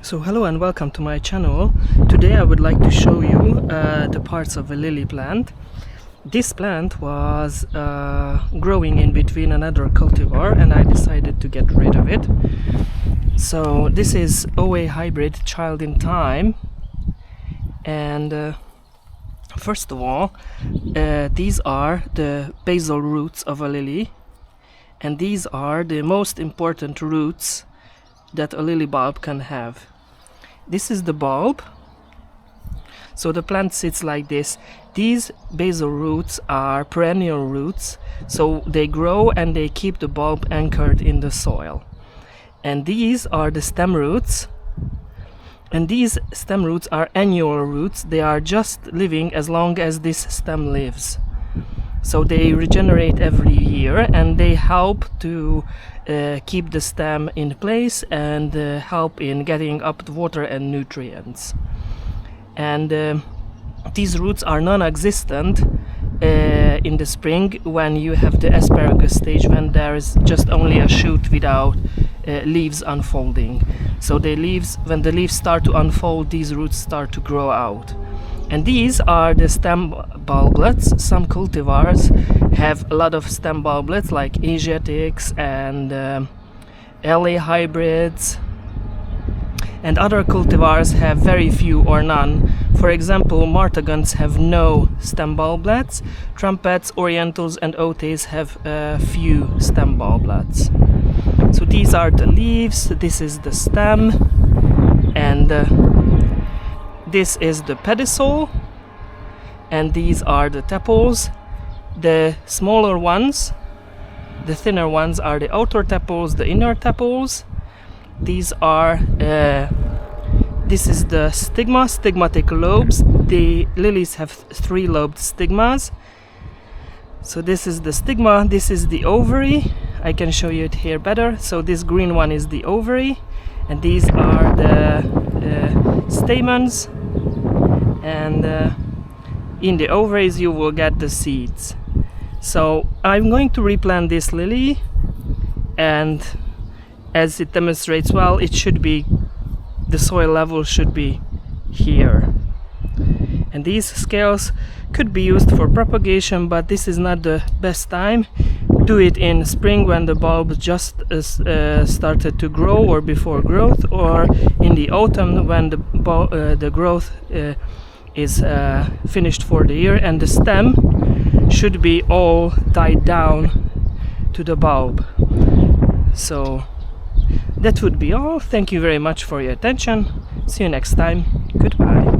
So hello and welcome to my channel. Today I would like to show you the parts of a lily plant. This plant was growing in between another cultivar and I decided to get rid of it. So this is OA hybrid Child in Time, and first of all these are the basal roots of a lily, and these are the most important roots that a lily bulb can have. This is the bulb. So the plant sits like this. These basal roots are perennial roots, so they grow and they keep the bulb anchored in the soil. And these are the stem roots, and these stem roots are annual roots. They are just living as long as this stem lives. So they regenerate every year and they help to keep the stem in place and help in getting up the water and nutrients. And these roots are non-existent in the spring when you have the asparagus stage, when there is just only a shoot without leaves unfolding. So when the leaves start to unfold, these roots start to grow out. And these are the stem bulblets. Some cultivars have a lot of stem bulblets, like Asiatics and LA hybrids. And other cultivars have very few or none. For example, Martagons have no stem bulblets. Trumpets, Orientals and Otes have few stem bulblets. So these are the leaves, this is the stem, and this is the pedicel, and these are the tepals. The smaller ones, the thinner ones, are the outer tepals, the inner tepals. These are this is the stigma, stigmatic lobes. The lilies have 3-lobed stigmas. So this is the stigma, this is the ovary. I can show you it here better. So this green one is the ovary, and these are the stamens, and in the ovaries you will get the seeds. So I'm going to replant this lily, and as it demonstrates well, it should be, the soil level should be here. And these scales could be used for propagation, but this is not the best time. Do it in spring when the bulb just started to grow, or before growth, or in the autumn when the growth is finished for the year and the stem should be all tied down to the bulb. So that would be all. Thank you very much for your attention. See you next time. Goodbye.